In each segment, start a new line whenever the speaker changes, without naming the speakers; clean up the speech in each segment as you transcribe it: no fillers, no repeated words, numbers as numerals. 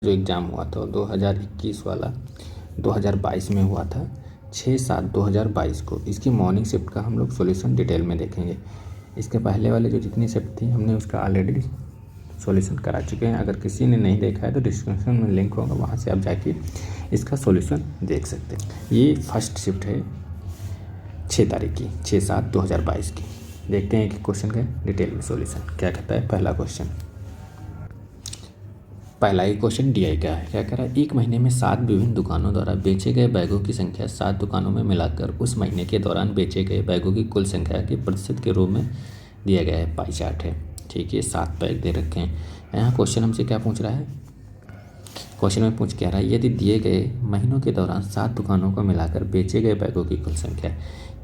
जो एग्ज़ाम हुआ था 2021 वाला 2022 में हुआ था 6/7/2022 को। इसकी मॉर्निंग शिफ्ट का हम लोग सॉल्यूशन डिटेल में देखेंगे। इसके पहले वाले जो जितनी शिफ्ट थी हमने उसका ऑलरेडी सॉल्यूशन करा चुके हैं। अगर किसी ने नहीं देखा है तो डिस्क्रिप्शन में लिंक होगा, वहाँ से आप जाके इसका सॉल्यूशन देख सकते हैं। ये फर्स्ट शिफ्ट है 6 तारीख की 6/7/2022 की। देखते हैं कि क्वेश्चन का डिटेल में सॉल्यूशन क्या कहता है। पहला क्वेश्चन, पहला ही क्वेश्चन DI का है। क्या कह रहा है, एक महीने में 7 विभिन्न दुकानों द्वारा बेचे गए बैगों की संख्या 7 दुकानों में मिलाकर उस महीने के दौरान बेचे गए बैगों की कुल संख्या के प्रतिशत के रूप में दिया गया है। पाई चार्ट है, ठीक है। 7 बैग दे रखे हैं। यहाँ क्वेश्चन हमसे क्या पूछ रहा है, क्वेश्चन में पूछ कह रहा है यदि दिए गए महीनों के दौरान 7 दुकानों को मिलाकर बेचे गए बैगों की कुल संख्या,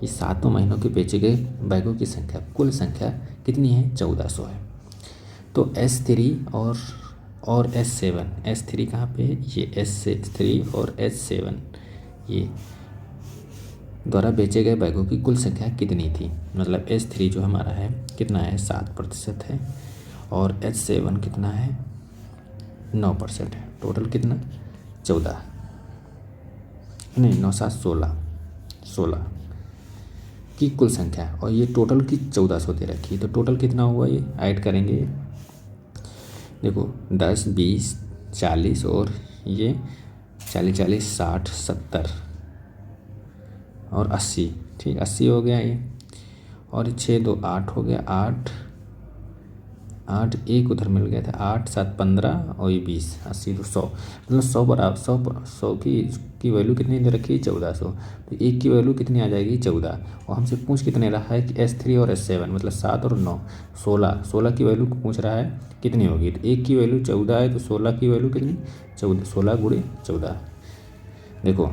ये 7 महीनों के बेचे गए बैगों की संख्या कुल संख्या कितनी है, 1400 है। तो S3 और S3 कहाँ पे है, ये S3 और S7 ये द्वारा बेचे गए बैगों की कुल संख्या कितनी थी। मतलब S3 जो हमारा है कितना है, 7% है, और S7 कितना है, 9% है। टोटल कितना, 14 नहीं 9 7 16 की कुल संख्या, और ये टोटल की 1400 दे रखी है। तो टोटल कितना हुआ, ये ऐड करेंगे, देखो 10 20 40 और ये 40 40 60 70 और 80, ठीक 80 हो गया ये, और 6 2 8 हो गया, 8 एक उधर मिल गया था, 8 7 15 और ये 20 80 तो 100, मतलब 100 बराबर 100 की वैल्यू कितनी दे रखी है, 1400। तो एक की वैल्यू कितनी आ जाएगी, 14। और हमसे पूछ कितने रहा है कि S3 और S7 मतलब 7 और 9 16 की वैल्यू पूछ रहा है कितनी होगी। तो एक की वैल्यू 14 है तो 16 की वैल्यू कितनी, 14, 16 गुणे 14। देखो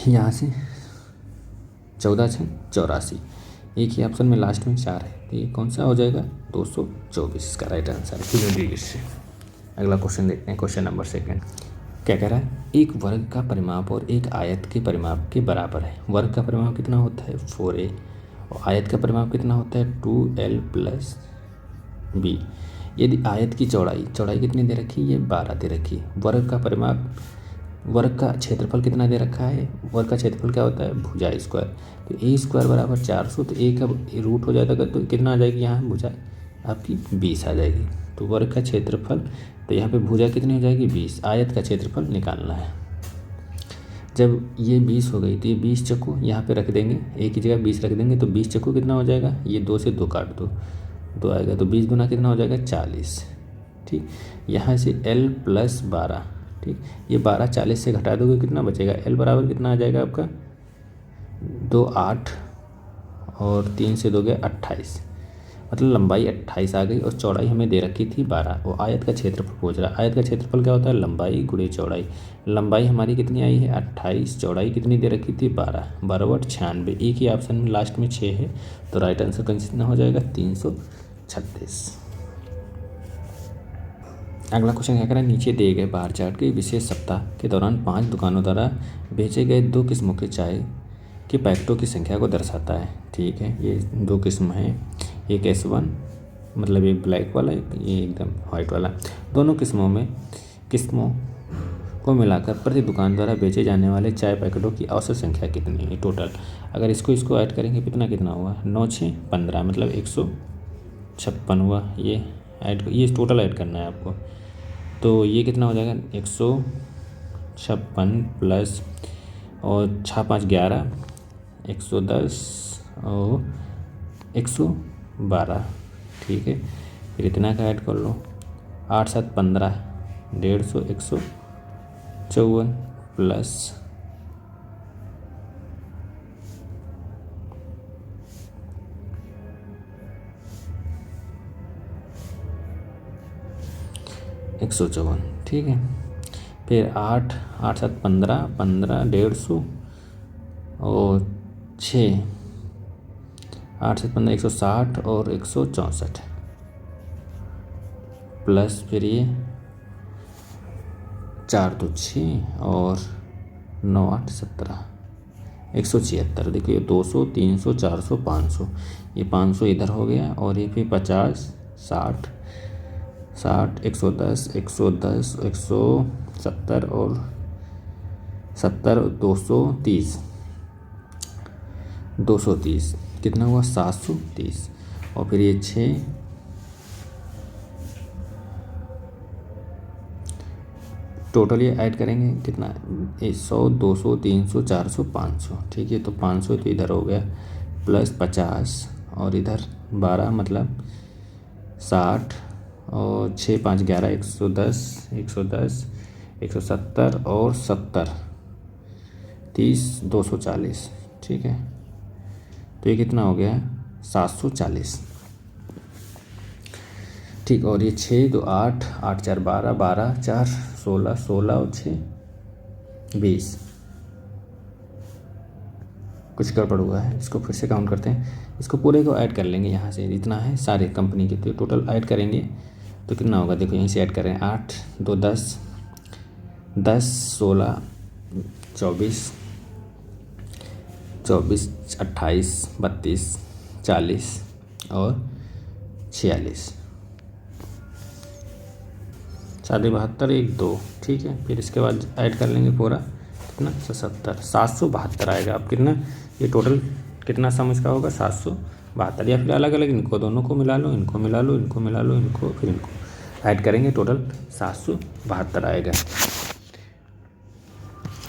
यहाँ से 14 6 84, एक ही ऑप्शन में लास्ट में 4 है, तो ये कौन सा हो जाएगा, 224 इसका राइट आंसर है। इससे अगला क्वेश्चन देखते हैं, क्वेश्चन नंबर 2। क्या कह रहा है, एक वर्ग का परिमाप और एक आयत के परिमाप के बराबर है। वर्ग का परिमाप कितना होता है, 4a, और आयत का परिमाप कितना होता है, 2l + b। यदि आयत की चौड़ाई कितनी दे रखी है, ये 12 दे रखी है। वर्ग का परिमाप, वर्ग का क्षेत्रफल कितना दे रखा है, वर्ग का क्षेत्रफल क्या होता है, भुजा स्क्वायर। तो a² बराबर 400, तो a का रूट हो जाएगा तो कितना आ जाएगी, यहाँ भुजा आपकी 20 आ जाएगी। तो वर्ग का क्षेत्रफल, तो यहाँ पे भुजा कितनी हो जाएगी, 20। आयत का क्षेत्रफल निकालना है। जब ये 20 हो गई तो ये 20 चक्कू यहाँ पे रख देंगे, एक की जगह 20 रख देंगे, तो 20 चक्कू कितना हो जाएगा, ये 2 से 2 काट दो, 2 आएगा, तो 20 गुना कितना हो जाएगा, 40। ठीक, यहाँ से l + 12, ठीक, ये 12 40 से घटा दोगे कितना बचेगा, l बराबर कितना आ जाएगा आपका, 2 8 और 3 से 2 गया 28, मतलब लंबाई 28 आ गई, और चौड़ाई हमें दे रखी थी 12। और आयत का क्षेत्रफल पूछ रहा है। आयत का क्षेत्रफल क्या होता है, लंबाई गुणे चौड़ाई। लंबाई हमारी कितनी आई है, 28, चौड़ाई कितनी दे रखी थी, 12, 12 बट 96, एक ही ऑप्शन में लास्ट में 6 है, तो राइट आंसर कितना हो जाएगा, 336। अगला क्वेश्चन क्या करें, नीचे दिए गए बार चार्ट के विशेष सप्ताह के दौरान 5 दुकानों द्वारा बेचे गए 2 किस्मों के चाय के पैकेटों की संख्या को दर्शाता है। ठीक है, ये 2 किस्म हैं, एक S1 मतलब एक ब्लैक वाला, ये एकदम वाइट वाला। दोनों किस्मों को मिलाकर प्रति दुकान द्वारा बेचे जाने वाले चाय पैकेटों की औसत संख्या कितनी है टोटल। अगर इसको ऐड करेंगे कितना हुआ, 9 6 15 मतलब 156 हुआ। ये टोटल ऐड करना है आपको, तो ये कितना हो जाएगा, 156 प्लस और 6 5 11, 110 और 112। ठीक है, फिर इतना का ऐड कर लो, 8 7 15, 150 154 प्लस 154। ठीक है, फिर 8 8 7 15 15 150 और 6 8 7 15 160 और 164 प्लस फिर ये 4 2 6 और 9 8 17 176। देखिए 200 300 400 500, ये 500 इधर हो गया, और ये फिर 50 60 60, 110, 110, 170 और 70, 230, 230 कितना हुआ 730। और फिर ये 6, टोटल ये ऐड करेंगे कितना 100, 200, 300, 400, 500। ठीक है, तो 500 तो इधर हो गया प्लस 50 और इधर 12 मतलब 60 और 6, 5, 11, 110, 110, 170 और 70, 30, 240। ठीक है, तो ये कितना हो गया 740। ठीक, और ये 6, 2, 8, 8, 4, 12, 12, 4, 16, 16 और 6, 20। कुछ गड़बड़ हुआ है, इसको फिर से काउंट करते हैं। इसको पूरे को ऐड कर लेंगे यहाँ से, जितना है सारे कंपनी के, तो टोटल ऐड करेंगे तो कितना होगा। देखो यहीं से ऐड कर रहे हैं 8, 2, 10, 10, 16, 24, 24, 28, 32, 40 और 46, 72, 1, 2। ठीक है, फिर इसके बाद ऐड कर लेंगे पूरा कितना 70, 772 आएगा। अब कितना ये टोटल कितना सम इसका होगा 772, या फिर अलग अलग इनको दोनों को मिला लो, इनको मिला लो, इनको मिला लो, इनको फिर इनको ऐड करेंगे, टोटल 772 आएगा।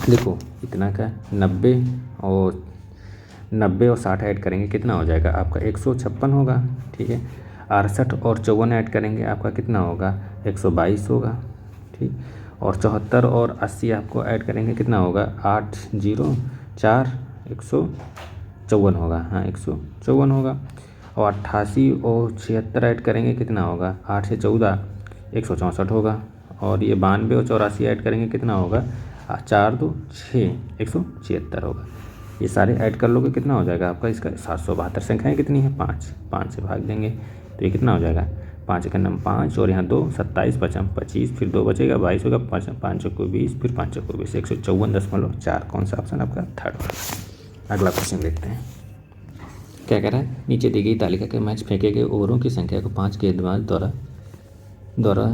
देखो इतना का 90 और 60 ऐड करेंगे कितना हो जाएगा आपका 156 होगा। ठीक है, 68 और 54 ऐड करेंगे आपका कितना होगा 122 होगा। ठीक, और 74 और 80 आपको ऐड करेंगे कितना होगा 804, 154 होगा। हाँ 154 होगा। और 88 और 76 ऐड करेंगे कितना होगा 8 से 14, 164 होगा। और ये 92 और 84 ऐड करेंगे कितना होगा 4, 2, 6, 176 होगा। ये सारे ऐड कर लोगे कितना हो जाएगा आपका इसका 772। संख्याएँ कितनी है 5 से भाग देंगे तो ये कितना हो जाएगा 5 का नंबर 5 और यहाँ 2, 27, 55, 25, फिर 2 बचेगा 22 होगा, 5, 5 को 20, फिर 5 को 20, 154.4। कौन सा ऑप्शन आपका थर्ड वाला। अगला क्वेश्चन देखते हैं क्या कह रहा है। नीचे दी गई तालिका के मैच फेंके गए ओवरों की संख्या को 5 गेंदबाज द्वारा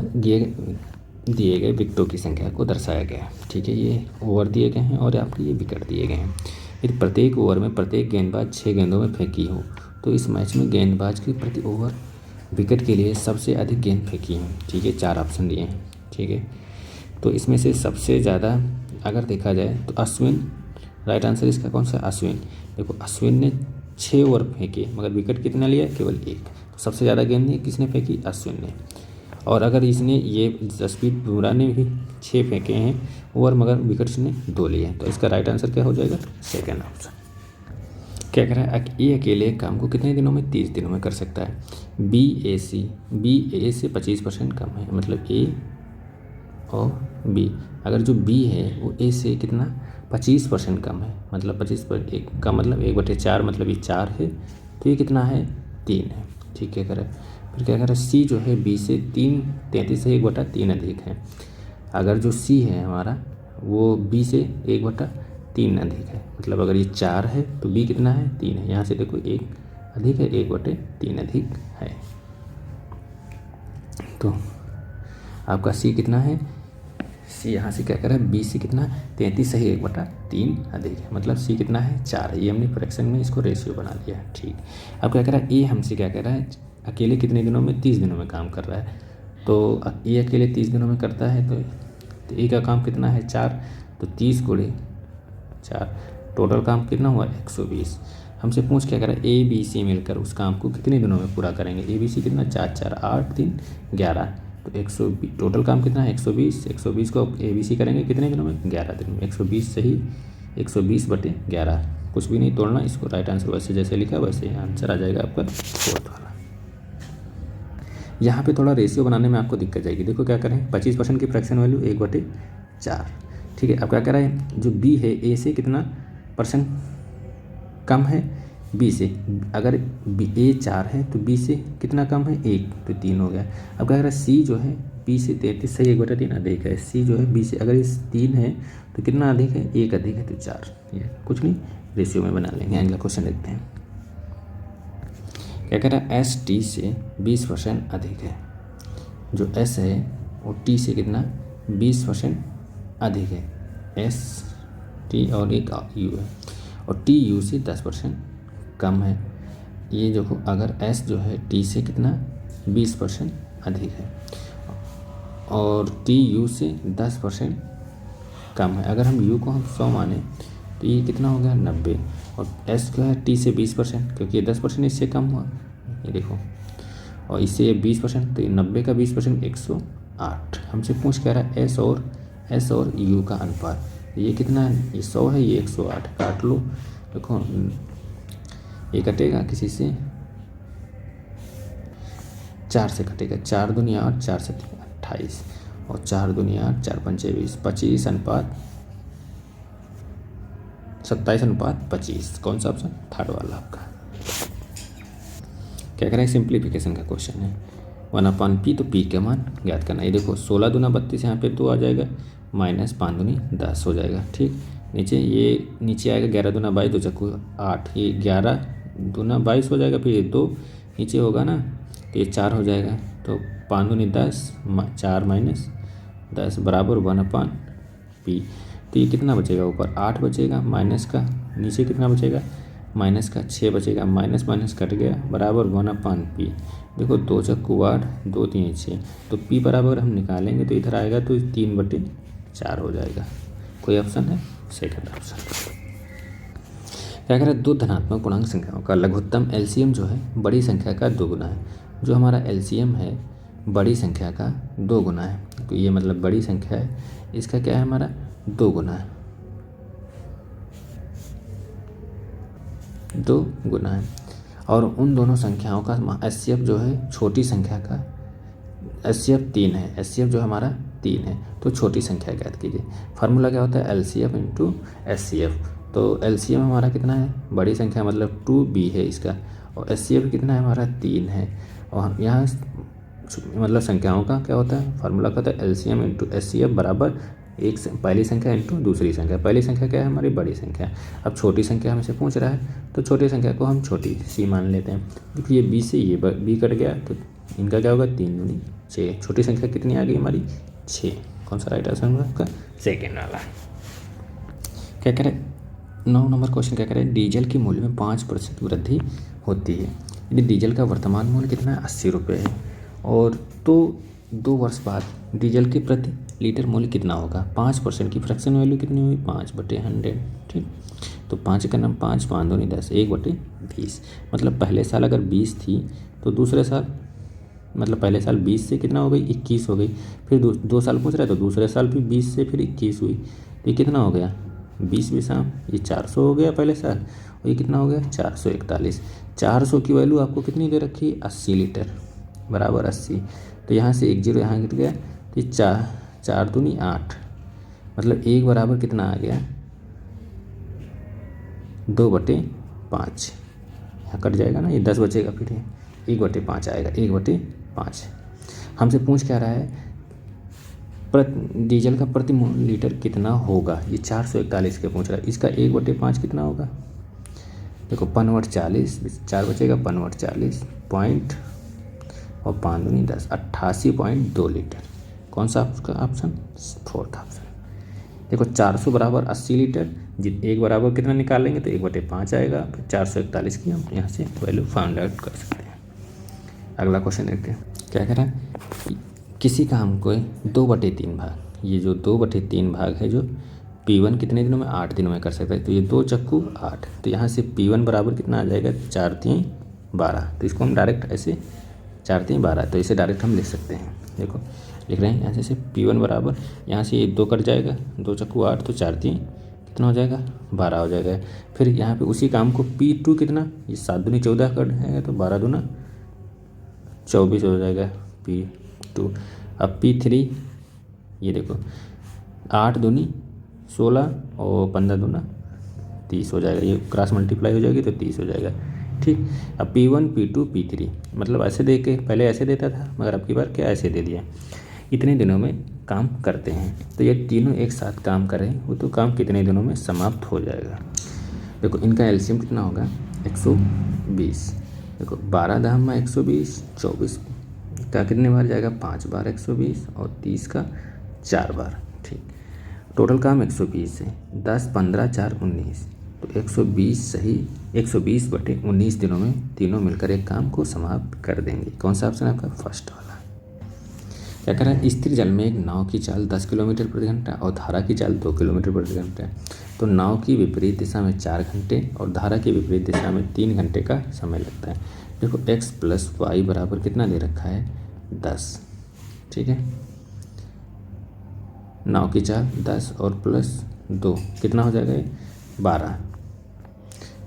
दिए गए विकेटों की संख्या को दर्शाया गया है। ठीक है, ये ओवर दिए गए हैं और आपके ये विकेट दिए गए हैं। यदि प्रत्येक ओवर में प्रत्येक गेंदबाज 6 गेंदों में फेंकी हो तो इस मैच में गेंदबाज की प्रति ओवर विकेट के लिए सबसे अधिक गेंद फेंकी है। ठीक है, 4 ऑप्शन दिए हैं। ठीक है, तो इसमें से सबसे ज़्यादा अगर देखा जाए तो अश्विन, राइट आंसर इसका कौन सा अश्विन। देखो अश्विन ने 6 ओवर फेंके मगर विकेट कितना लिया केवल 1। तो सबसे ज़्यादा गेंद किसने फेंकी अश्विन ने। और अगर इसने ये जसप्रीत बुमराह ने भी 6 फेंके हैं ओवर मगर विकेट्स ने 2 लिए हैं। तो इसका राइट आंसर क्या हो जाएगा सेकेंड ऑप्शन। क्या कह रहा है ये अकेले काम को कितने दिनों में 30 दिनों में कर सकता है। बी ए से 25% कम है, मतलब ए और बी। अगर जो बी है वो ए से कितना 25% कम है, मतलब 25 का मतलब 1/4 मतलब ये 4 है, तो ये कितना है 3 है। ठीक है, फिर क्या कह रहा है सी जो है बी से 33 से 1/3 अधिक है। अगर जो सी है हमारा वो बी से 1/3 अधिक है, मतलब अगर ये 4 है तो बी कितना है 3 है। यहाँ से देखो 1 अधिक है 1/3 अधिक है, तो आपका सी कितना है सी यहाँ से क्या कर रहा है बी से कितना 33 से 1/3 अधिक है, मतलब सी कितना है 4 है। ये हमने फ्रैक्शन में इसको रेशियो बना लिया है। ठीक, अब क्या कह रहा है ए हमसे क्या कह रहा है अकेले कितने दिनों में 30 दिनों में काम कर रहा है। तो ए अकेले 30 दिनों में करता है तो ए का काम कितना है 4, तो 30 × 4 टोटल काम कितना हुआ 120। हमसे पूछ क्या करा ए बी सी मिलकर उस काम को कितने दिनों में पूरा करेंगे। ए बी सी कितना 4, 4, 8, 3, 11, तो 120 टोटल काम कितना है 120 को ए बी सी करेंगे कितने दिनों में 11 दिन में। 120 सही 120/11, कुछ भी नहीं तोड़ना इसको, राइट आंसर वैसे जैसे लिखा वैसे आंसर आ जाएगा आपका फोर्थ वाला। यहाँ पे थोड़ा रेशियो बनाने में आपको दिक्कत जाएगी। देखो क्या करें 25% की फ्रैक्शन वैल्यू 1/4। ठीक है, अब क्या कह रहा है जो बी है ए से कितना परसेंट कम है बी से। अगर ए 4 है तो बी से कितना कम है 1, तो 3 हो गया। अब क्या कह रहा है सी जो है बी से 33 से 1/3 अधिक है। सी जो है बी से अगर इस 3 है तो कितना अधिक है 1 अधिक है तो 4। ये कुछ नहीं रेशियो में बना लेंगे। अगला क्वेश्चन देखते हैं क्या कह रहा है एस टी से 20% अधिक है। जो एस है वो टी से कितना 20% अधिक है। एस टी और एक यू है, और टी यू से 10% कम है। ये देखो अगर एस जो है टी से कितना 20% अधिक है और टी यू से 10% कम है। अगर हम यू को हम 100 माने तो ये कितना हो गया 90, और एस जो है टी से 20%, क्योंकि ये 10% इससे कम हुआ, ये देखो, और इससे ये 20%, तो ये 90 का 20% 108। हमसे पूछ कह रहा है एस और यू का अनुपात। ये कितना है, ये 100 है, ये 108, काट लो। देखो ये कटेगा किसी से, 4 से कटेगा, 4 दूनी 8, 4 से 28, और 4 दूनी 8, 4 पंचे 20, 25 अनुपात 27:25। कौन सा ऑप्शन, थर्ड वाला आपका। क्या करें, सिंप्लीफिकेशन का क्वेश्चन है। 1/p, तो p के मान ज्ञात करना। ये देखो 16 दूना 32, यहाँ पे 2 आ जाएगा, माइनस 5 दूनी 10 हो जाएगा। ठीक, नीचे आएगा 11 दूना 22, 2 चक्कू 8, ये 11 दूना 22 हो जाएगा, फिर ये 2 नीचे होगा ना, तो ये 4 हो जाएगा, तो 5 दूनी 10, 4 माइनस 10 बराबर 1/p। तो ये कितना बचेगा, ऊपर 8 बचेगा, माइनस का नीचे कितना बचेगा, माइनस का 6 बचेगा, माइनस माइनस कट गया, बराबर 1/p। देखो 2 चक्कू 8, 2 3 6, तो p बराबर हम निकालेंगे तो इधर आएगा तो 3/4 हो जाएगा। कोई ऑप्शन है, सेकंड ऑप्शन। क्या करें, दो धनात्मक पूर्णांक संख्याओं का लघुत्तम एलसीएम जो है बड़ी संख्या का 2 गुना है। जो हमारा एलसीएम है बड़ी संख्या का 2 गुना है, तो ये मतलब बड़ी संख्या है, इसका क्या है, हमारा 2 गुना है, 2 गुना है। और उन दोनों संख्याओं का एचसीएफ जो है छोटी संख्या का एचसीएफ 3 है, एचसीएफ जो हमारा 3 है, तो छोटी संख्या ज्ञात कीजिए। फार्मूला क्या होता है, एलसीएफ इंटू एचसीएफ। तो एलसीएम हमारा कितना है, बड़ी संख्या मतलब 2b है इसका, और एचसीएफ कितना है हमारा 3 है। और यहाँ मतलब संख्याओं का क्या होता है, फार्मूला क्या होता है, एलसीएम इंटू एचसीएफ बराबर पहली संख्या इंटू दूसरी संख्या। पहली संख्या क्या है, हमारी बड़ी संख्या। अब छोटी संख्या हमसे पूछ रहा है, तो छोटी संख्या को हम छोटी सी मान लेते हैं, क्योंकि ये b से ये b कट गया, तो इनका क्या होगा 3 दूनी 6। छोटी संख्या कितनी आ गई हमारी 6। कौन सा राइट आंसर होगा आपका, सेकेंड वाला। क्या करें, 9 नंबर क्वेश्चन क्या करें, डीजल के मूल्य में 5% वृद्धि होती है। यदि डीजल का वर्तमान मूल्य कितना है, 80 रुपये है, और तो 2 वर्ष बाद डीजल के प्रति लीटर मूल्य कितना होगा। 5% की फ्रैक्शन वैल्यू कितनी हुई, 5/100। ठीक, तो 5 का नाम 5, 5 दूनी 10, 1/20। मतलब पहले साल अगर 20 थी तो दूसरे साल मतलब पहले साल 20 से कितना हो गई, 21 हो गई। फिर 2 साल पूछ रहा है, तो दूसरे साल भी 20 से फिर 21 हुई, तो ये कितना हो गया 20 ये 400 हो गया पहले साल, और ये कितना हो गया 441। 400 की वैल्यू आपको कितनी दे रखी है, 80 लीटर बराबर 80। तो यहाँ से 1 0 यहाँ गिर गया, तो ये 4 दूनी 8, मतलब 1 बराबर कितना आ गया 2/5। यहाँ कट जाएगा ना, ये 10 बचेगा, फिर ये 1/5 आएगा, 1/5। हमसे पूछ क्या रहा है, डीजल का प्रति लीटर कितना होगा, ये 441 के पूछ रहा है। इसका 1/5 कितना होगा, देखो 5/40, 4 बचेगा 5/40 पॉइंट, और 5 दूनी 10, 88.2 लीटर। कौन सा आपका ऑप्शन, फोर्थ ऑप्शन। देखो 400 बराबर 80 लीटर, 1 बराबर कितना निकालेंगे तो 1/5 आएगा, फिर 441 की हम यहाँ से वैल्यू फाइंड आउट कर सकते हैं। अगला क्वेश्चन देखते हैं। क्या कह रहा है, किसी काम को 2/3 भाग, ये जो 2/3 भाग है जो P1 कितने दिनों में, 8 दिनों में कर सकता है। तो ये 2 चक्कू 8, तो यहाँ से P1 बराबर कितना आ जाएगा 4 3 12। तो इसको हम डायरेक्ट ऐसे 4 3 12, तो इसे डायरेक्ट हम लिख सकते हैं। देखो लिख रहे हैं यहाँ से P1 बराबर, यहाँ से ये 2 कट जाएगा, 2 चक्कू 8, तो 4 3 कितना हो जाएगा 12 हो जाएगा। फिर यहाँ पे उसी काम को P2 कितना, ये 7 दूनी 14 कट है, तो 12 दूना 24 हो जाएगा P2। अब P3 ये देखो 8 दूनी 16 और 15 दूना 30 हो जाएगा, ये क्रॉस मल्टीप्लाई हो जाएगी तो 30 हो जाएगा। ठीक, अब P1 P2 P3 मतलब ऐसे दे के, पहले ऐसे देता था मगर अब की बार क्या ऐसे दे दिया। इतने दिनों में काम करते हैं, तो ये तीनों एक साथ काम कर रहे हैं, वो तो काम कितने दिनों में समाप्त हो जाएगा। देखो इनका एलसीएम कितना होगा 120। देखो 12 दाम में 120, 24 का कितने बार जाएगा, 5 बार 120 और 30 का 4 बार। ठीक, टोटल काम 120 है, 10 15 4 19, तो 120 सही 120/19 दिनों में तीनों मिलकर एक काम को समाप्त कर देंगे। कौन सा ऑप्शन है आपका, फर्स्ट वाला। क्या कह रहा है, स्थिर जल में एक नाव की चाल 10 किलोमीटर प्रति घंटा और धारा की चाल 2 किलोमीटर प्रति घंटा है, तो नाव की विपरीत दिशा में 4 घंटे और धारा की विपरीत दिशा में 3 घंटे का समय लगता है। देखो x + y बराबर कितना दे रखा है, 10। ठीक है, नाव की चाल 10 और +2 कितना हो जाएगा, 12।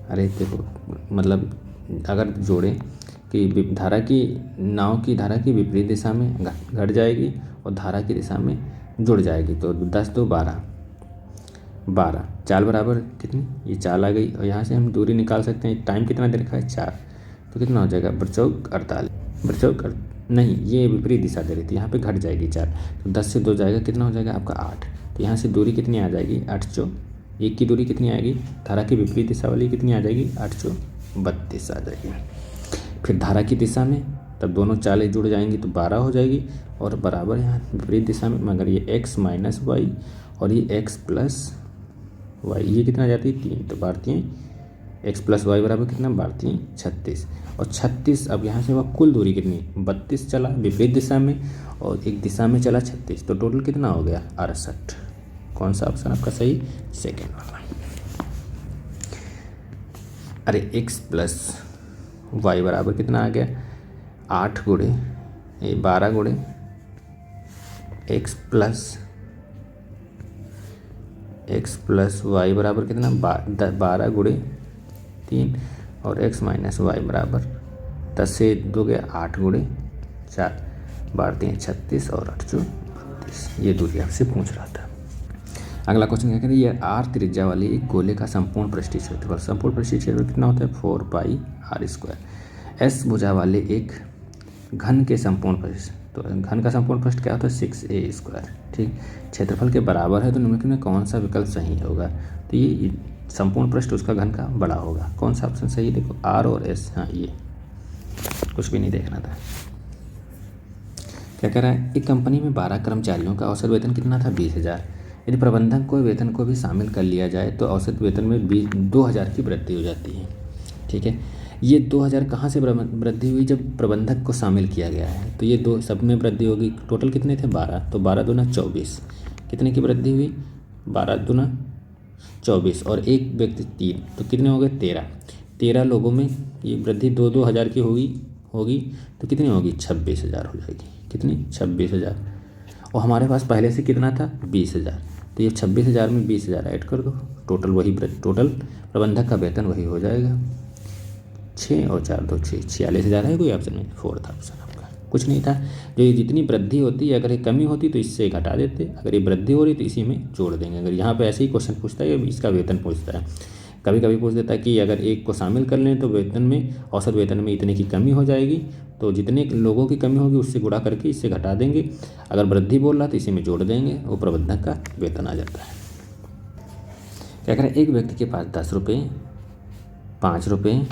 अरे देखो मतलब अगर जोड़ें कि धारा की नाव की धारा की विपरीत दिशा में घट जाएगी और धारा की दिशा में जुड़ जाएगी, तो 10 2 12 चाल बराबर कितनी, ये चाल आ गई और यहाँ से हम दूरी निकाल सकते हैं। टाइम कितना दे रखा है, 4, तो कितना हो जाएगा, बरचौक 48 नहीं, ये विपरीत दिशा दे रही थी, यहाँ पे घट जाएगी 4, तो 10 से 2 जाएगा, कितना हो जाएगा आपका 8। तो यहाँ से दूरी कितनी आ जाएगी, 8 चौ 1 की दूरी कितनी आएगी, धारा की विपरीत दिशा वाली कितनी आ जाएगी, 8 चौ 32 आ जाएगी। फिर धारा की दिशा में तब दोनों चालें जुड़ जाएंगी तो 12 हो जाएगी और बराबर यहाँ विपरीत दिशा में, मगर ये x - y और ये x + y, ये कितना जाती है 3, तो बारती हैं x + y बराबर कितना, बारती हैं 36 और 36। अब यहाँ से वह कुल दूरी कितनी, 32 चला विपरीत दिशा में और एक दिशा में चला 36, तो टोटल कितना हो गया, 68। कौन सा ऑप्शन आपका सही, सेकेंड वाला। अरे x + y बराबर कितना आ गया, 8 गुणे 12 गुणे x + y बराबर कितना, 12 गुणे 3 और x - y बराबर 10 से 2 गया 8 गुणे 4, 12 3 36 और 8 चौ 32। ये दूरी आपसे पूछ रहा था। अगला क्वेश्चन क्या कहते हैं, यह r त्रिज्या वाली एक गोले का संपूर्ण पृष्ठीय क्षेत्रफल कितना होता है, 4πr²। s भुजा वाले एक घन के संपूर्ण पृष्ठ, तो घन का संपूर्ण पृष्ठ क्या होता है, 6a²। ठीक, क्षेत्रफल के बराबर है तो निम्नलिखित में कौन सा विकल्प सही होगा, तो ये संपूर्ण पृष्ठ उसका घन का बड़ा होगा। कौन सा ऑप्शन सही है, देखो r और s, हाँ ये कुछ भी नहीं देखना था। क्या कह रहा है, एक कंपनी में 12 कर्मचारियों का औसत वेतन कितना था, 20,000। यदि प्रबंधक को वेतन को भी शामिल कर लिया जाए तो औसत वेतन में 2,000 की वृद्धि हो जाती है। ठीक है, ये 2,000 कहाँ से वृद्धि हुई, जब प्रबंधक को शामिल किया गया है, तो ये दो सब में वृद्धि होगी। टोटल कितने थे, 12, तो 12 दूना 24, कितने की वृद्धि हुई, 12 दूना 24 और एक व्यक्ति 3, तो कितने हो गए, 13 लोगों में ये वृद्धि 2,000 की होगी तो कितनी होगी, 26,000 हो जाएगी। कितनी, 26,000। और हमारे पास पहले से कितना था, 20,000, तो ये 26,000 में 20,000 ऐड कर दो, टोटल प्रबंधक का वेतन वही हो जाएगा। 6 और 4 2 6, 46,000 है कोई ऑप्शन में, फोर्थ ऑप्शन आपका। कुछ नहीं था, जो ये जितनी वृद्धि होती है, अगर ये कमी होती तो इससे घटा देते, अगर ये वृद्धि हो रही तो इसी में जोड़ देंगे। अगर यहाँ पे ऐसे ही क्वेश्चन पूछता है, इसका वेतन पूछता है, कभी कभी पूछ देता है कि अगर एक को शामिल कर लें तो वेतन में, औसत वेतन में इतने की कमी हो जाएगी, तो जितने लोगों की कमी होगी उससे गुणा करके इससे घटा देंगे। अगर वृद्धि बोल रहा तो इसी में जोड़ देंगे, वो प्रबंधक का वेतन आ जाता है। क्या करें, एक व्यक्ति के पास 10 रुपये, 5 रुपये,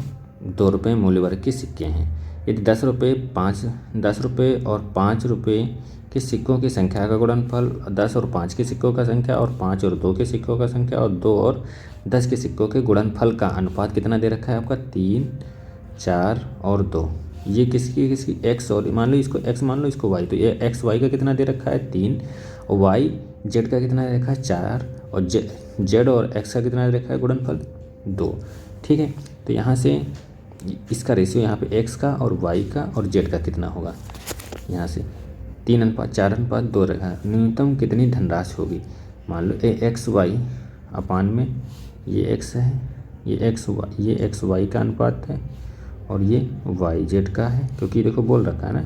2 रुपये मूल्य वर्ग के सिक्के हैं। यदि 10 रुपये और 5 रुपये के सिक्कों की संख्या का गुणनफल 10 और 5 के सिक्कों का संख्या और 5 और 2 के सिक्कों का संख्या और 2 और 10 के सिक्कों के गुणनफल का अनुपात कितना दे रखा है आपका, 3, 4 और 2। ये किसकी x और मान लो इसको x मान लो, इसको y, तो ये x y का कितना दे रखा है, 3 और y z का कितना दे रखा है, 4 और z और x का कितना दे रखा है गुणनफल, 2। ठीक है, तो यहाँ से इसका रेशियो यहाँ पे x का और y का और z का कितना होगा, यहाँ से 3:4:2 रखा है। न्यूनतम कितनी धनराशि होगी, मान लो x y अपान में ये x है, ये x y का अनुपात है और ये y z का है, क्योंकि देखो बोल रखा है ना,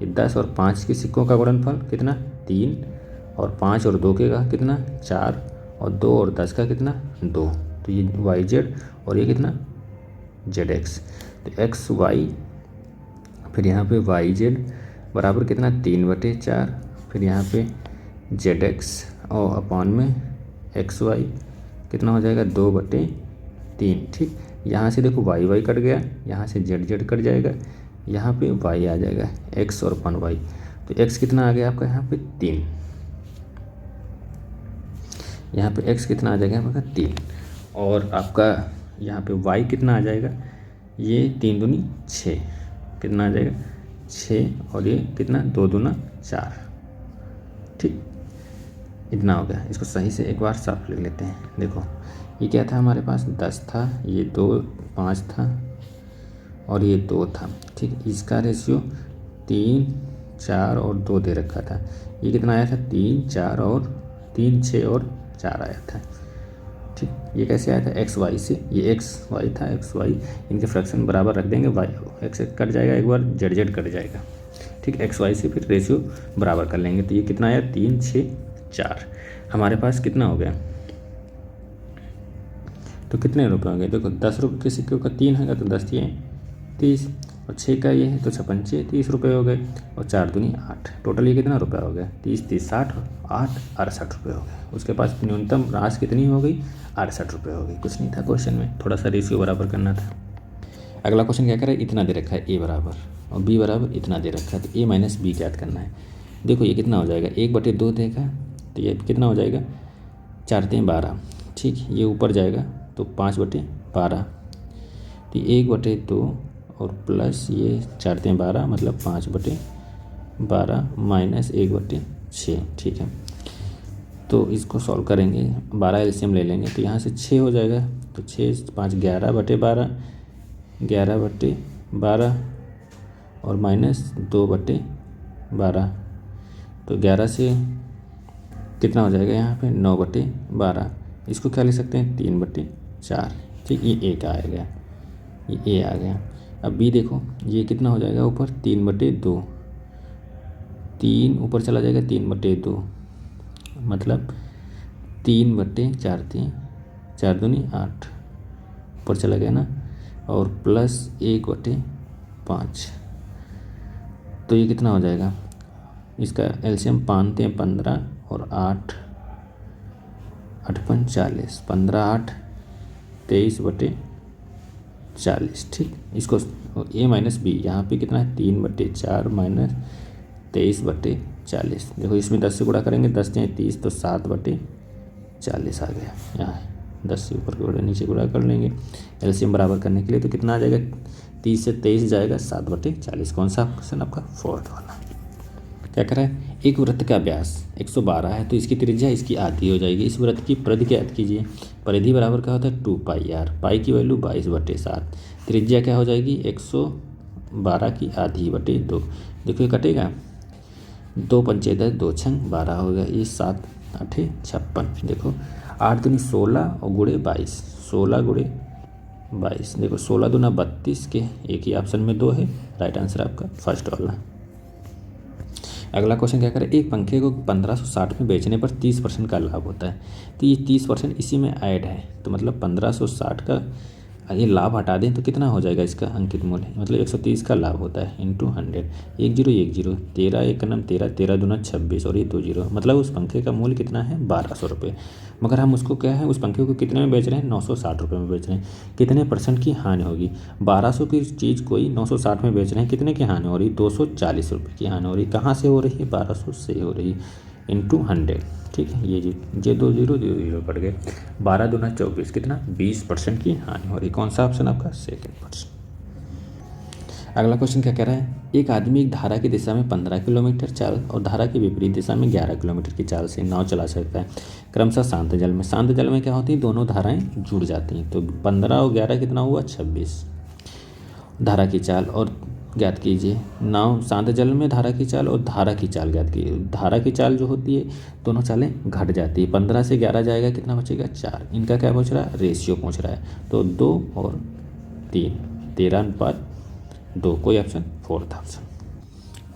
ये 10 और 5 के सिक्कों का गुणनफल कितना, 3 और 5 और 2 के का कितना, 4 और 2 और 10 का कितना, 2। तो ये y z और ये कितना, z x, तो x y फिर यहाँ पे y z बराबर कितना, 3/4, फिर यहाँ पे z x और अपान में x y कितना हो जाएगा, 2/3। ठीक, यहाँ से देखो y y कट गया, यहाँ से z z कट जाएगा, यहाँ पे y आ जाएगा x और 1y। तो x कितना आ गया आपका यहाँ पे 3, यहाँ पे x कितना आ जाएगा आपका 3, और आपका यहाँ पे y कितना आ जाएगा, ये 3 दूनी 6, कितना आ जाएगा 6, और ये कितना 2 दूना 4। ठीक, इतना हो गया। इसको सही से एक बार साफ लिख लेते हैं। देखो ये क्या था हमारे पास 10 था, ये 2 5 था, और ये 2 था। ठीक, इसका रेशियो 3 4 और 2 दे रखा था। ये कितना आया था 3 4 और 3 6 और 4 आया था। ठीक, ये कैसे आया था एक्स वाई से, ये एक्स वाई था, एक्स वाई इनके फ्रैक्शन बराबर रख देंगे, वाई एक्स कट जाएगा, एक बार जेड जेड कट जाएगा। ठीक, एक्स वाई से फिर रेशियो बराबर कर लेंगे। तो ये कितना आया 3 6 4। हमारे पास कितना हो गया, तो कितने रुपए हो गए, देखो 10 रुपये के सिक्के का 3 है तो 10 ये 30, और 6 का ये है तो 56 30 रुपये हो गए, और 4 दूनी 8। टोटल ये कितना रुपया हो गया 30 30 60 8 68 रुपये हो गए। उसके पास न्यूनतम राशि कितनी हो गई 68 रुपये हो गई। कुछ नहीं था क्वेश्चन में, थोड़ा सा रेशियो बराबर करना था। अगला क्वेश्चन क्या करे, इतना दे रखा है ए बराबर और बी बराबर इतना दे रखा है, तो ए माइनस बी ज्ञात करना है। देखो ये कितना हो जाएगा 1/2 देगा, तो ये कितना हो जाएगा 4 3 12। ठीक, ये ऊपर जाएगा तो 5/12, तो 1/2 और प्लस ये 4 3 12 मतलब 5/12 माइनस 1/6। ठीक है, तो इसको सॉल्व करेंगे, 12 एलसीएम ले लेंगे, तो यहाँ से 6 हो जाएगा, तो 6 5 11/12 11/12 और माइनस 2/12, तो 11 से कितना हो जाएगा यहाँ पे 9/12। इसको क्या लिख सकते हैं 3/4। ठीक, ये ए का आ गया, ये ए आ गया। अब बी देखो, ये कितना हो जाएगा ऊपर 3/2, 3 ऊपर चला जाएगा 3/2 मतलब 3/4 3 4 दूनी 8 ऊपर चला गया ना, और प्लस 1/5, तो ये कितना हो जाएगा, इसका एलसीएम 5 3 15 और 8 8 5 40, 15 8 23/40। ठीक, इसको ए माइनस बी यहाँ पे कितना है 3/4 माइनस 23/40। देखो इसमें 10 से गुणा करेंगे, 10 से 30 तो 7/40 आ गया। यहाँ 10 से ऊपर गुणा नीचे गुणा कर लेंगे एलसीएम बराबर करने के लिए, तो कितना आ जाएगा 30 से 23 जाएगा 7/40। कौन सा क्वेश्चन आपका फोर्थ वाला। क्या करा है, एक वृत्त का व्यास 112 है, तो इसकी त्रिज्या इसकी आधी हो जाएगी। इस वृत्त की परिधि ज्ञात कीजिए। परिधि बराबर क्या होता है 2πr, पाई की वैल्यू 22/7, त्रिज्या क्या हो जाएगी 112 की आधी बटे 2। देखो ये कटेगा, 2 पंचे 10 2 छंग 12 हो गया, ये 7 8 56। देखो 8 दूनी 16 और गुणे 22, 16 गुणे 22। देखो 16 दूना 32 के एक ही ऑप्शन में 2 है, राइट आंसर आपका फर्स्ट वाला। अगला क्वेश्चन क्या करें, एक पंखे को 1560 में बेचने पर 30% का लाभ होता है, तो ये 30% इसी में ऐड है, तो मतलब 1560 का ये लाभ हटा दें तो कितना हो जाएगा इसका अंकित मूल्य, मतलब 130 का लाभ होता है इंटू 100, 1 0 1 0 13 1 नम 13 13 दूना 26 और ये 2 0, मतलब उस पंखे का मूल्य कितना है 1200 रुपये। मगर हम उसको क्या है उस पंखे को कितने में बेच रहे हैं 960 रुपये में बेच रहे हैं। कितने % की हानि होगी, 1200 की चीज़ कोई 960 में बेच रहे हैं, कितने की हानि हो रही 240 रुपये की हानि हो रही। कहाँ से हो रही है 1200 से हो रही इंटू 100। ठीक है, ये 2 0 2 0 कट गए, 12 दूना 24 कितना 20% की हानि हो रही। कौन सा ऑप्शन आपका सेकंड ऑप्शन। अगला क्वेश्चन क्या कह रहा है, एक आदमी एक धारा की दिशा में 15 किलोमीटर चाल और धारा की विपरीत दिशा में 11 किलोमीटर की चाल से नाव चला सकता है, क्रमशः शांत जल में। शांत जल में क्या होती है दोनों धाराएं जुड़ जाती हैं, तो 15 और 11 कितना हुआ 26 धारा की चाल। और ज्ञात कीजिए नाव शांत जल में धारा की चाल और धारा की चाल ज्ञात कीजिए। धारा की चाल जो होती है दोनों चालें घट जाती है, 15 से 11 जाएगा कितना बचेगा 4। इनका क्या पूछ रहा है रेशियो पूछ रहा है, तो 2 और 3 13:2, कोई ऑप्शन फोर्थ ऑप्शन।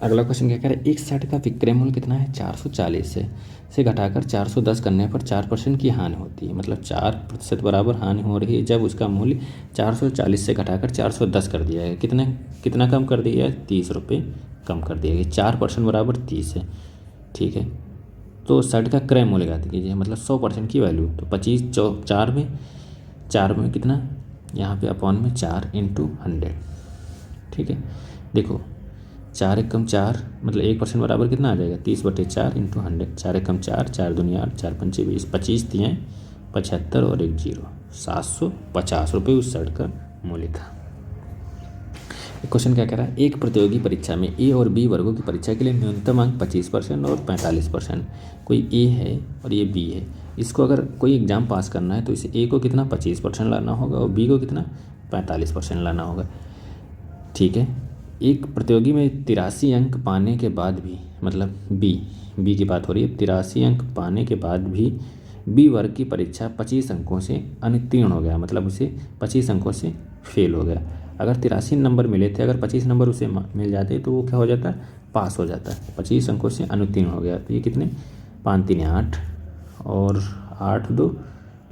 अगला क्वेश्चन क्या करें, एक शर्ट का विक्रय मूल्य कितना है 440 से घटाकर 410 करने पर 4% की हानि होती है, मतलब 4% बराबर हानि हो रही है जब उसका मूल्य 440 से घटाकर 410 कर दिया है। कितना कम कर दिया है 30 रुपये कम कर दिया गया, 4% बराबर 30 है। ठीक है, तो शर्ट का क्रय मूल्य ज्ञात कीजिए, मतलब 100% की वैल्यू, तो 25 4 में कितना यहाँ पे अपॉन में 4 इंटू 100। ठीक है, देखो 4 एकम 4 मतलब 1% बराबर कितना आ जाएगा 30/4 इंटू 100। 4 एकम 4, 4 दूनी 8, 4 पंचे 20, 25 दिए 75 और 1 जीरो, 750 रुपये उस शर्ट का मूल्य था। क्वेश्चन क्या कह रहा है, एक प्रतियोगी परीक्षा में ए और बी वर्गों की परीक्षा के लिए न्यूनतम अंक 25% और 45%। कोई ए है और ये बी है, इसको अगर कोई एग्ज़ाम पास करना है तो इसे ए को कितना 25% लाना होगा और बी को कितना 45% लाना होगा। ठीक है, एक प्रतियोगी में 83 अंक पाने के बाद भी, मतलब बी की बात हो रही है, 83 अंक पाने के बाद भी बी वर्ग की परीक्षा 25 अंकों से अनुत्तीर्ण हो गया, मतलब उसे 25 अंकों से फेल हो गया। अगर 83 नंबर मिले थे, अगर 25 नंबर उसे मिल जाते तो वो क्या हो जाता, पास हो जाता। 25 अंकों से अनुत्तीर्ण हो गया, तो ये कितने 5 3 8 और 8 2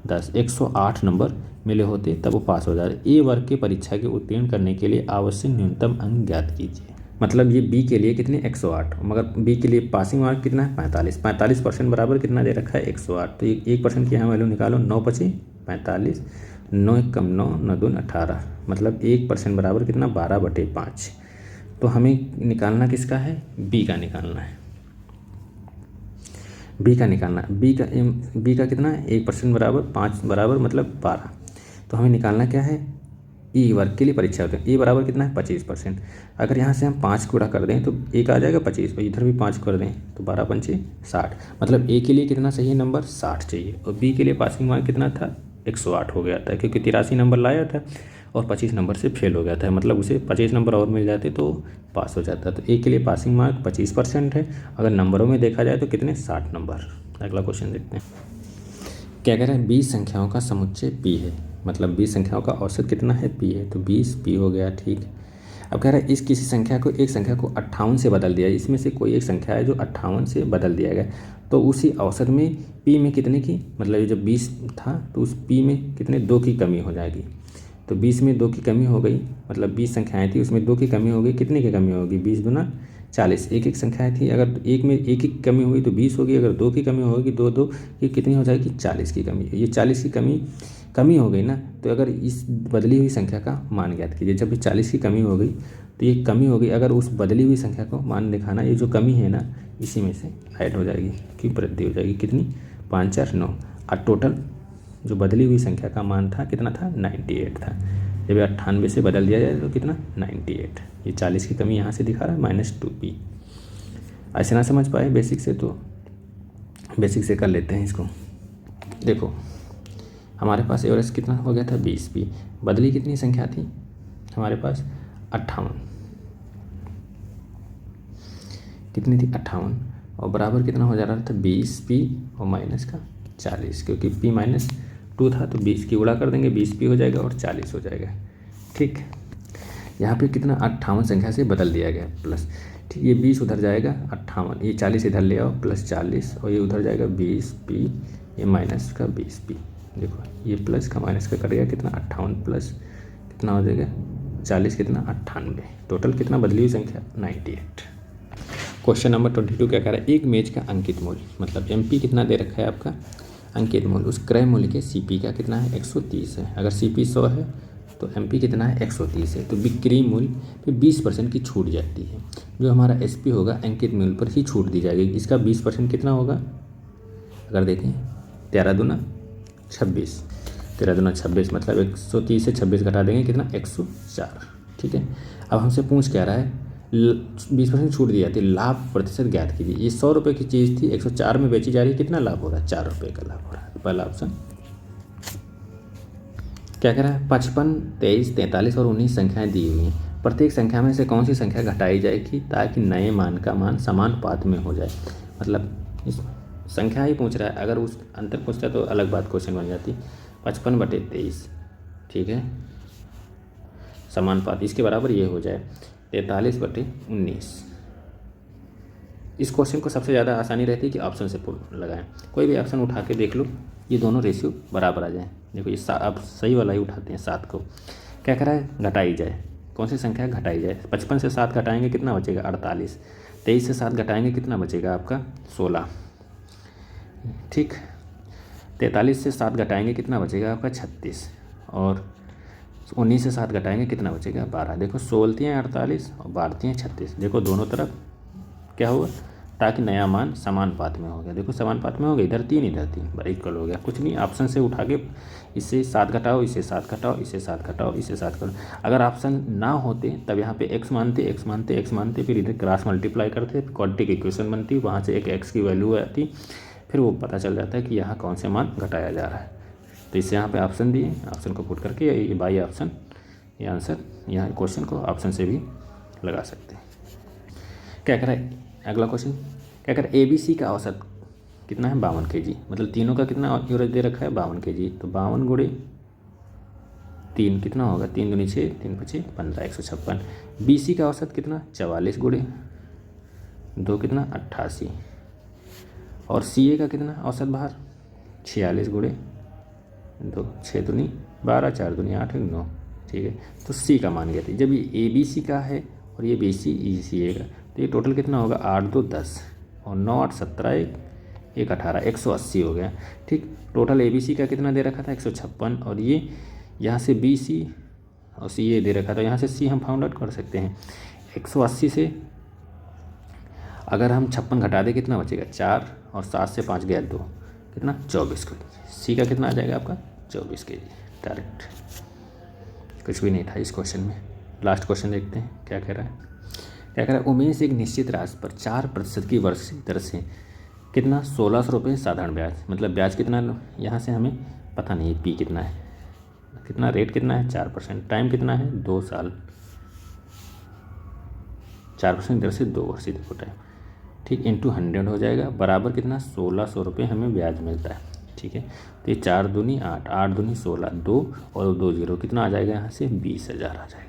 10, 108 नंबर मिले होते तब वो पास हो जाते। ए वर्ग की परीक्षा के उत्तीर्ण करने के लिए आवश्यक न्यूनतम अंक ज्ञात कीजिए। मतलब ये बी के लिए कितने 108, मगर बी के लिए पासिंग मार्क कितना है 45% बराबर कितना दे रखा है 108। तो ये 1% की यहाँ वैल्यू निकालो, 9 पचे 45, 9 एकम 9, 9 दून 18, मतलब 1% बराबर कितना 12/5। तो हमें निकालना किसका है, बी का निकालना है, बी का कितना है 1% बराबर 5 बराबर मतलब 12। तो हमें निकालना क्या है, ई वर्ग के लिए परीक्षा होते हैं, ई बराबर कितना है 25%। अगर यहाँ से हम 5 गुणा कर दें तो एक आ जाएगा 25, और इधर भी 5 कर दें तो 12 पंचे 60, मतलब ए के लिए कितना सही नंबर 60 चाहिए, और बी के लिए पासिंग मार्क कितना था 108 हो गया था, क्योंकि 83 नंबर लाया था और 25 नंबर से फेल हो गया था, मतलब उसे 25 नंबर और मिल जाते तो पास हो जाता। तो ए के लिए पासिंग मार्क 25% है, अगर नंबरों में देखा जाए तो कितने 60 नंबर। अगला क्वेश्चन देखते हैं, क्या कह रहा है 20 संख्याओं का समुच्चय पी है, मतलब 20 संख्याओं का औसत कितना है पी है, तो 20 पी हो गया। ठीक, अब कह रहा है इस किसी संख्या को, एक संख्या को 58 से बदल दिया, इसमें से कोई एक संख्या है जो 58 से बदल दिया गया, तो उसी औसत में पी में कितने की, मतलब ये जब 20 था तो उस पी में कितने 2 की कमी हो जाएगी। तो 20 में 2 की कमी हो गई, मतलब 20 संख्याएँ थी उसमें 2 की कमी हो गई, कितने की कमी होगी 20 दूना 40, एक संख्याएँ थी, अगर एक में एक की कमी हुई तो 20 होगी, अगर 2 की कमी होगी 2 2 की कितनी हो जाएगी 40 की कमी। ये 40 की कमी हो गई ना, तो अगर इस बदली हुई संख्या का मान ज्ञात कीजिए। जब 40 की कमी हो गई तो ये कमी हो गई, अगर उस बदली हुई संख्या को मान दिखाना, ये जो कमी है ना इसी में से ऐड हो जाएगी, की वृद्धि हो जाएगी, कितनी 5 4 9, और टोटल जो बदली हुई संख्या का मान था कितना था 98 था। जब 98 से बदल दिया जाए तो कितना 98, ये 40 की कमी यहाँ से दिखा रहा है -2p। ऐसे ना समझ पाए बेसिक से तो बेसिक से कर लेते हैं इसको। देखो हमारे पास एवरेज कितना हो गया था 20p, बदली कितनी संख्या थी हमारे पास 58, कितनी थी 58, और बराबर कितना हो जा रहा था 20p और माइनस का 40, क्योंकि p -2 था तो 20 की गुणा कर देंगे 20p हो जाएगा और 40 हो जाएगा। ठीक, यहाँ पे कितना 58 संख्या से बदल दिया गया प्लस, ठीक, ये 20 उधर जाएगा 58, ये 40 इधर ले आओ प्लस 40, और ये उधर जाएगा 20p, ये माइनस का 20p। देखो ये प्लस का माइनस का कट गया, कितना 58 प्लस कितना हो जाएगा 40, कितना 98, टोटल कितना बदली हुई संख्या 98। क्वेश्चन नंबर 22 क्या कह रहा है, एक मेज का अंकित मूल्य, मतलब MP कितना दे रखा है आपका अंकित मूल्य, उस क्रय मूल्य के CP का कितना है 130 है, अगर CP 100 है तो MP कितना है 130 है, तो बिक्री मूल्य पे 20% की छूट जाती है, जो हमारा SP होगा अंकित मूल्य पर ही छूट दी जाएगी, इसका 20% कितना होगा, अगर देखें 13 दूना 26, 13 दूना 26, मतलब 130 से 26 घटा देंगे कितना 104। ठीक है, अब हमसे पूछ क्या रहा है 20% छूट दी जाती है, लाभ प्रतिशत ज्ञात कीजिए। ये 100 रुपये की चीज़ थी 104 में बेची जा रही है, कितना लाभ हो रहा है 4 रुपये का लाभ हो रहा है। पहला ऑप्शन क्या कह रहा है 55 23 43 और 19 संख्याएं दी हुई हैं, प्रत्येक संख्या में से कौन सी संख्या घटाई जाएगी ताकि नए मान का मान समान पात में हो जाए। मतलब इस संख्या ही पूछ रहा है, अगर उस अंतर पूछता तो अलग बात क्वेश्चन बन जाती। 55/23 ठीक है, समानुपात इसके बराबर ये हो जाए 43/19। इस क्वेश्चन को सबसे ज़्यादा आसानी रहती है कि ऑप्शन से लगाएं, कोई भी ऑप्शन उठा के देख लो, ये दोनों रेशियो बराबर आ जाए। देखो ये अब सही वाला ही उठाते हैं 7 को, क्या कह रहा है घटाई जाए, कौन सी संख्या घटाई जाए, 55 से 7 घटाएंगे कितना बचेगा 48, 23 से 7 घटाएंगे कितना बचेगा आपका 16, ठीक, 43 से 7 घटाएंगे कितना बचेगा आपका 36, और 19 से 7 घटाएंगे कितना बचेगा 12। देखो 16 48 और 12 36। देखो दोनों तरफ क्या हुआ, ताकि नया मान समानुपात में हो गया। देखो समानुपात में हो गया, इधर 3 इधर 3 इक्वल हो गया। कुछ नहीं, ऑप्शन से उठा के इससे 7 घटाओ, इससे 7 घटाओ, इससे 7 घटाओ, इससे 7 करो। अगर ऑप्शन ना होते तब यहाँ पे x मानते, फिर इधर क्रॉस मल्टीप्लाई करते, क्वाड्रेटिक इक्वेशन बनती, वहाँ से एक x की वैल्यू आती, फिर वो पता चल जाता है कि यहाँ कौन से मान घटाया जा रहा है। तो इससे यहाँ पे ऑप्शन दिए, ऑप्शन को पुट करके ये बाई ऑप्शन ये आंसर यहाँ क्वेश्चन को ऑप्शन से भी लगा सकते हैं। क्या करें अगला क्वेश्चन, क्या करें ABC का औसत कितना है 52 kg, मतलब तीनों का कितना एवरेज दे रखा है 52 kg। तो 52 गुणे 3 कितना होगा, 3 दूनी 6, 3 5 15, 156। BC का औसत कितना 44 गुणे 2 कितना 88। और CA का कितना औसत भार 46 गुणे 2, 6 दूनी 12, 4 दूनी 8, 9। ठीक है, तो C का मान गया था। जब ये ABC का है और ये BC CA का, तो ये टोटल कितना होगा 8 2 10 और 9 8 17 1 18, 180 हो गया। ठीक, टोटल ABC का कितना दे रखा था 156, और ये यहाँ से BC और CA दे रखा था, यहाँ से C हम फाउंड आउट कर सकते हैं। 180 से अगर हम 56 घटा दें कितना बचेगा 4, और 7 से 5 गया 2, कितना 24 kg। C का कितना आ जाएगा आपका 24 kg डायरेक्ट। कुछ भी नहीं था इस क्वेश्चन में। लास्ट क्वेश्चन देखते हैं क्या कह रहा है। क्या कह रहा है, उमेश एक निश्चित राशि पर 4% की वार्षिक दर से कितना 1600 रुपये साधारण ब्याज, मतलब ब्याज कितना यहाँ से हमें पता नहीं है, P कितना है, कितना रेट कितना है 4%, टाइम कितना है 2 साल, 4% दर से 2 वर्ष देखो टाइम। ठीक, इंटू 100 हो जाएगा, बराबर कितना 1600 रुपये हमें ब्याज मिलता है। ठीक है, तो ये 4 दूनी 8, 8 दूनी 16, 2 और 2 0 कितना आ जाएगा यहाँ से 20,000 आ जाएगा।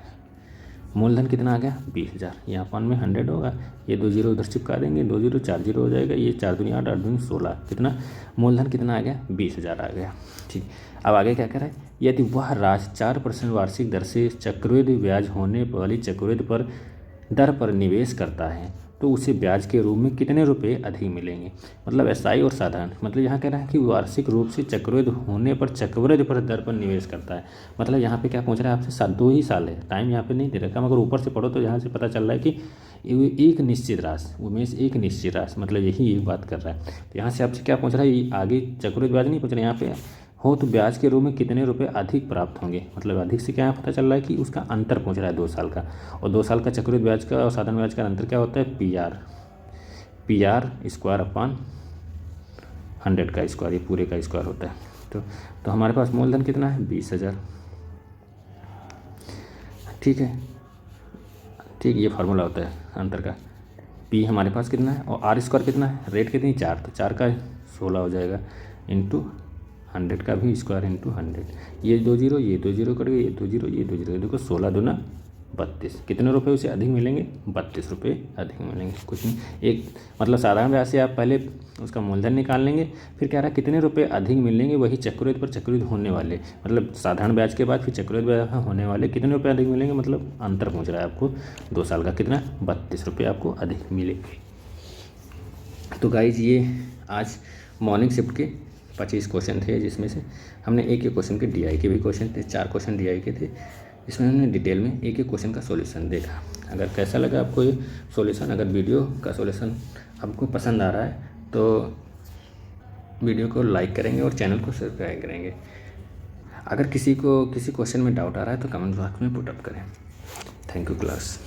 मूलधन कितना आ गया 20,000, यहाँ अपन में 100 होगा, ये 2 0 उधर चिपका देंगे, 2 0 4 0 हो जाएगा, ये 4 दूनी 8, 8 दूनी 16, कितना मूलधन कितना आ गया 20,000 आ गया। ठीक, अब आगे क्या कह रहा है, यदि वह राशि 4% वार्षिक दर से चक्रवृद्धि ब्याज होने वाली चक्रवृद्धि पर दर पर निवेश करता है तो उसे ब्याज के रूप में कितने रुपए अधिक मिलेंगे। मतलब SI और साधारण, मतलब यहाँ कह रहा है कि वार्षिक रूप से चक्रवृद्धि होने पर चक्रवृद्धि पर दर पर निवेश करता है। मतलब यहाँ पे क्या पूछ रहा है आपसे, 2 ही साल है, टाइम यहाँ पे नहीं दे रखा, मगर ऊपर से पढ़ो तो यहाँ से पता चल रहा है कि एक निश्चित राशि, उमेश एक निश्चित राशि, मतलब यही एक बात कर रहा है। तो यहाँ से आपसे क्या पूछ रहा है, आगे चक्रवृद्धि ब्याज नहीं पूछ रहा है, यहाँ पे हो तो ब्याज के रूप में कितने रुपए अधिक प्राप्त होंगे। मतलब अधिक से क्या पता चल रहा है कि उसका अंतर पूछ रहा है 2 साल का, और 2 साल का चक्रवृद्धि ब्याज का और साधारण ब्याज का अंतर क्या होता है PR स्क्वायर अपान 100 का स्क्वायर, ये पूरे का स्क्वायर होता है। तो हमारे पास मूलधन कितना है 20,000। ठीक है, ठीक, ये फार्मूला होता है अंतर का। P हमारे पास कितना है और R स्क्वायर कितना है, रेट कितनी 4, तो 4 का 16 हो जाएगा, इंटू 100 का भी स्क्वायर इंटू 100, ये 2 0 ये 2 0 कट गए, ये 2 0 ये 2 0, देखो 16 दूना 32, कितने रुपए उसे अधिक मिलेंगे 32 रुपये अधिक मिलेंगे। कुछ नहीं, एक मतलब साधारण ब्याज से आप पहले उसका मूलधन निकाल लेंगे, फिर कह रहा है कितने रुपए अधिक मिलेंगे, वही चक्रवृद्धि पर चक्रवृद्धि होने वाले, मतलब साधारण ब्याज के बाद फिर चक्रवृद्धि ब्याज होने वाले कितने रुपये अधिक मिलेंगे, मतलब अंतर पहुँच रहा है आपको 2 साल का, कितना 32 रुपये आपको अधिक मिलेंगे। तो गाइज ये आज मॉर्निंग शिफ्ट के 25 क्वेश्चन थे, जिसमें से हमने एक क्वेश्चन के DI के भी क्वेश्चन थे, 4 क्वेश्चन DI के थे, इसमें हमने डिटेल में एक क्वेश्चन का सॉल्यूशन देखा। अगर कैसा लगा आपको ये सॉल्यूशन, अगर वीडियो का सॉल्यूशन आपको पसंद आ रहा है तो वीडियो को लाइक करेंगे और चैनल को सब्सक्राइब करेंगे। अगर किसी क्वेश्चन में डाउट आ रहा है तो कमेंट बॉक्स में पुट अप करें। Thank you class.